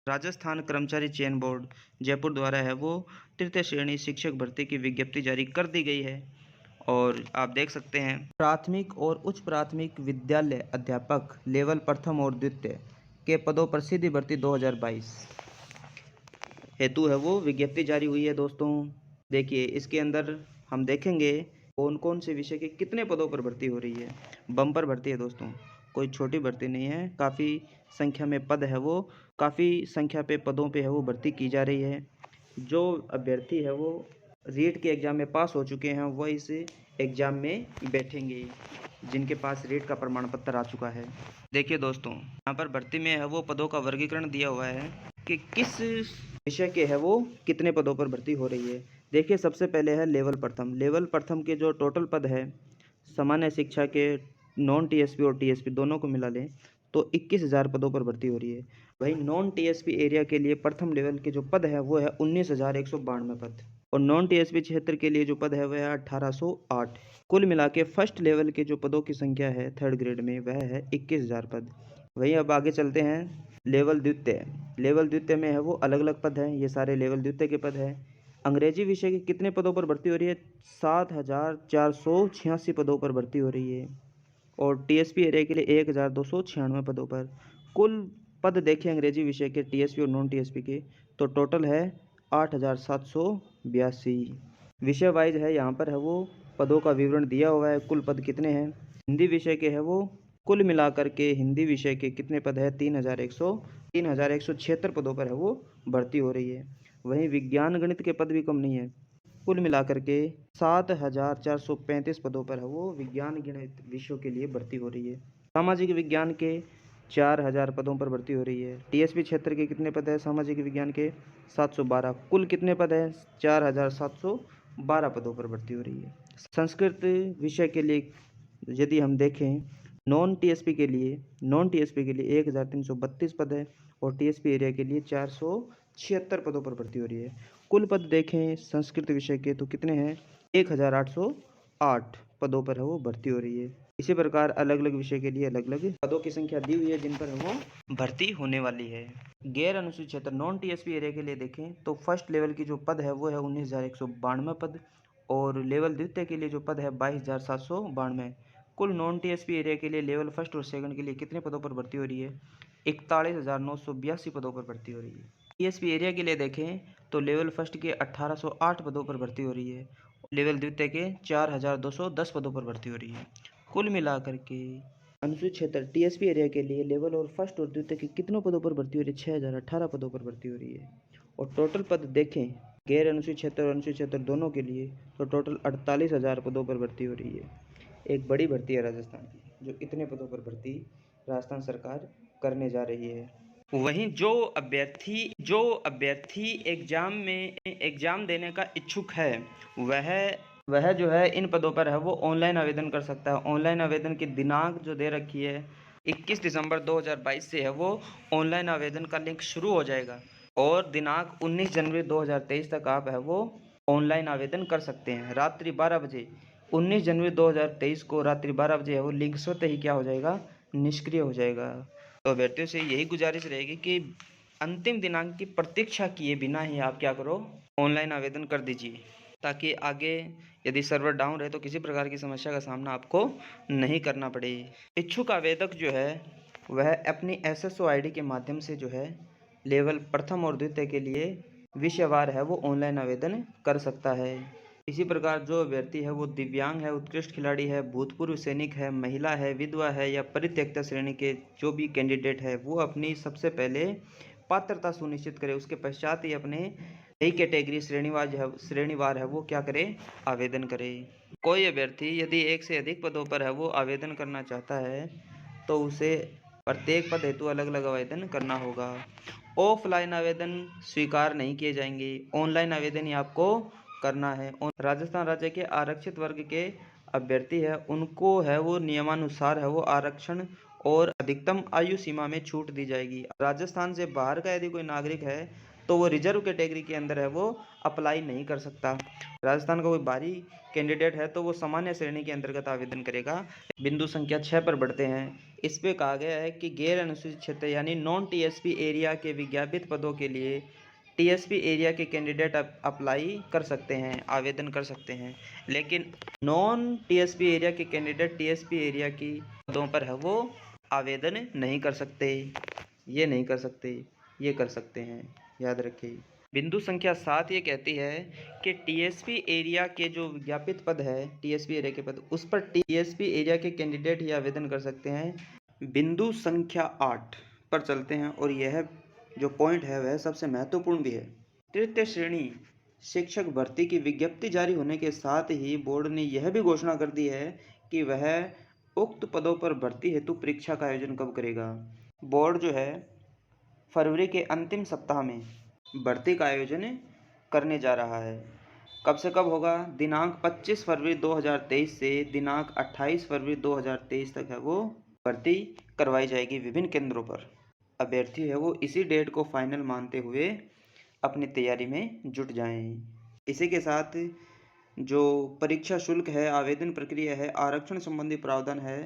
राजस्थान कर्मचारी चयन बोर्ड जयपुर द्वारा है वो तृतीय श्रेणी शिक्षक भर्ती की विज्ञप्ति जारी कर दी गई है। और आप देख सकते हैं प्राथमिक और उच्च प्राथमिक विद्यालय अध्यापक लेवल प्रथम और द्वितीय के पदों पर सीधी भर्ती 2022 हेतु है वो विज्ञप्ति जारी हुई है। दोस्तों देखिए, इसके अंदर हम देखेंगे कौन कौन से विषय के कितने पदों पर भर्ती हो रही है। बम्पर भर्ती है दोस्तों, कोई छोटी भर्ती नहीं है। काफ़ी संख्या में पद है वो, काफ़ी संख्या पे पदों पे है वो भर्ती की जा रही है। जो अभ्यर्थी है वो रीट के एग्ज़ाम में पास हो चुके हैं वो इस एग्ज़ाम में बैठेंगे, जिनके पास रीट का प्रमाण पत्र आ चुका है। देखिए दोस्तों, यहाँ पर भर्ती में है वो पदों का वर्गीकरण दिया हुआ है कि किस विषय के है वो कितने पदों पर भर्ती हो रही है। देखिए, सबसे पहले है लेवल प्रथम। लेवल प्रथम के जो टोटल पद है सामान्य शिक्षा के नॉन टीएसपी और टीएसपी दोनों को मिला लें तो 21,000 पदों पर भर्ती हो रही है। वहीं नॉन टीएसपी एरिया के लिए प्रथम लेवल के जो पद है वो है 19,192 पद, और नॉन टीएसपी क्षेत्र के लिए जो पद है वह है 1808। कुल मिला के फर्स्ट लेवल के जो पदों की संख्या है थर्ड ग्रेड में वह है 21,000 पद। वहीं अब आगे चलते हैं लेवल द्वितीय। लेवल द्वितीय में है वो अलग अलग पद हैं, ये सारे लेवल द्वितीय के पद हैं। अंग्रेजी विषय के कितने पदों पर भर्ती हो रही है? 7,486 पदों पर भर्ती हो रही है। और टीएसपी एरिया के लिए 1,296 पदों पर। कुल पद देखें अंग्रेजी विषय के टीएसपी और नॉन टीएसपी के तो टोटल है 8,782। विषय वाइज है, यहाँ पर है वो पदों का विवरण दिया हुआ है, कुल पद कितने हैं। हिंदी विषय के है वो कुल मिलाकर के हिंदी विषय के कितने पद है? 3,176 पदों पर है वो भर्ती हो रही है। वहीं विज्ञान गणित के पद भी कम नहीं है, कुल मिलाकर के 7,435 पदों पर है वो विज्ञान गणित विषयों के लिए भर्ती हो रही है। सामाजिक विज्ञान के 4,000 पदों पर भर्ती हो रही है। टीएसपी क्षेत्र के कितने पद है सामाजिक विज्ञान के? 712। कुल कितने पद है? 4,712 पदों पर भर्ती हो रही है। संस्कृत विषय के लिए यदि हम देखें नॉन टीएसपी के लिए 1,332 पद है, और टीएसपी एरिया के लिए 476 पदों पर भर्ती हो रही है। कुल पद देखें संस्कृत विषय के तो कितने हैं? 1,808 पदों पर है वो भर्ती हो रही है। इसी प्रकार अलग अलग विषय के लिए अलग अलग पदों की संख्या दी हुई है जिन पर वो भर्ती होने वाली है। गैर अनुसूचित क्षेत्र नॉन टीएसपी एरिया के लिए देखें तो फर्स्ट लेवल की जो पद है वो है 19,192 पद, और लेवल द्वितीय के लिए जो पद है 22,792। कुल नॉन टीएसपी एरिया के लिए लेवल फर्स्ट और सेकंड के लिए कितने पदों पर भर्ती हो रही है? 41,982 पदों पर भर्ती हो रही है। टीएसपी एरिया के लिए देखें तो लेवल फर्स्ट के 1,808 पदों पर भर्ती हो रही है, लेवल द्वितीय के 4,210 पदों पर भर्ती हो रही है। कुल मिलाकर के अनुसूचित क्षेत्र टीएसपी एरिया के लिए लेवल और फर्स्ट और द्वितीय के कितनों पदों पर भर्ती हो रही है? 6,018 पदों पर भर्ती हो रही है। और टोटल पद देखें गैर अनुसूचित क्षेत्र और अनुसूचित क्षेत्र दोनों के लिए तो टोटल 48,000 पदों पर भर्ती हो रही है। एक बड़ी भर्ती है राजस्थान की, जो इतने पदों पर भर्ती राजस्थान सरकार करने जा रही है। वहीं जो अभ्यर्थी एग्जाम देने का इच्छुक है वह जो है इन पदों पर है वो ऑनलाइन आवेदन कर सकता है। ऑनलाइन आवेदन की दिनांक जो दे रखी है 21 दिसंबर 2022 से है वो ऑनलाइन आवेदन का लिंक शुरू हो जाएगा, और दिनांक 19 जनवरी 2023 तक आप है वो ऑनलाइन आवेदन कर सकते हैं। रात्रि 12 बजे 19 जनवरी 2023 को रात्रि 12 बजे है वो लिंक स्वतः ही क्या हो जाएगा? निष्क्रिय हो जाएगा। तो अभ्यर्थियों से यही गुजारिश रहेगी कि अंतिम दिनांक की प्रतीक्षा किए बिना ही आप क्या करो? ऑनलाइन आवेदन कर दीजिए, ताकि आगे यदि सर्वर डाउन रहे तो किसी प्रकार की समस्या का सामना आपको नहीं करना पड़े। इच्छुक आवेदक जो है वह अपनी एसएसओ आईडी के माध्यम से जो है लेवल प्रथम और द्वितीय के लिए विषयवार है वो ऑनलाइन आवेदन कर सकता है। इसी प्रकार जो अभ्यर्थी है वो दिव्यांग है, उत्कृष्ट खिलाड़ी है, भूतपूर्व सैनिक है, महिला है, विधवा है या परित्यक्ता श्रेणी के जो भी कैंडिडेट है वो अपनी सबसे पहले पात्रता सुनिश्चित करे, उसके पश्चात ही अपने नई कैटेगरी श्रेणीवार है वो क्या करे? आवेदन करे। कोई अभ्यर्थी यदि एक से अधिक पदों पर है वो आवेदन करना चाहता है तो उसे प्रत्येक पद हेतु अलग अलग आवेदन करना होगा। ऑफलाइन आवेदन स्वीकार नहीं किए जाएंगे, ऑनलाइन आवेदन ही आपको करना है। राजस्थान राज्य के आरक्षित वर्ग के अभ्यर्थी है उनको है वो नियमानुसार है वो आरक्षण और अधिकतम आयु सीमा में छूट दी जाएगी। राजस्थान से बाहर का यदि कोई नागरिक है तो वो रिजर्व कैटेगरी के अंदर है वो अप्लाई नहीं कर सकता। राजस्थान का कोई बाहरी कैंडिडेट है तो वो सामान्य श्रेणी के अंतर्गत आवेदन करेगा। बिंदु संख्या 6 पर बढ़ते हैं। इस पे कहा गया है कि गैर अनुसूचित क्षेत्र यानी नॉन टीएसपी एरिया के विज्ञापित पदों के लिए टीएसपी एरिया के कैंडिडेट अप्लाई कर सकते हैं, आवेदन कर सकते हैं, लेकिन नॉन टीएसपी एरिया के कैंडिडेट टीएसपी एरिया की पदों पर है वो आवेदन नहीं कर सकते। ये नहीं कर सकते, ये कर सकते हैं, याद रखिए। बिंदु संख्या 7 ये कहती है कि टीएसपी एरिया के जो विज्ञापित पद है, टीएसपी एरिया के पद, उस पर टीएसपी एरिया के कैंडिडेट ही आवेदन कर सकते हैं। बिंदु संख्या 8 पर चलते हैं और यह जो पॉइंट है वह सबसे महत्वपूर्ण भी है। तृतीय श्रेणी शिक्षक भर्ती की विज्ञप्ति जारी होने के साथ ही बोर्ड ने यह भी घोषणा कर दी है कि वह उक्त पदों पर भर्ती हेतु परीक्षा का आयोजन कब करेगा। बोर्ड जो है फरवरी के अंतिम सप्ताह में भर्ती का आयोजन करने जा रहा है। कब से कब होगा? दिनांक 25 फरवरी 2023 से दिनांक 28 फरवरी 2023 तक है वो भर्ती करवाई जाएगी विभिन्न केंद्रों पर। अभ्यर्थी है वो इसी डेट को फाइनल मानते हुए अपनी तैयारी में जुट जाएं। इसी के साथ जो परीक्षा शुल्क है, आवेदन प्रक्रिया है, आरक्षण संबंधी प्रावधान है,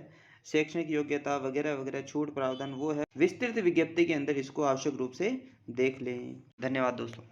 शैक्षणिक योग्यता वगैरह वगैरह छूट प्रावधान वो है विस्तृत विज्ञप्ति के अंदर, इसको आवश्यक रूप से देख लें। धन्यवाद दोस्तों।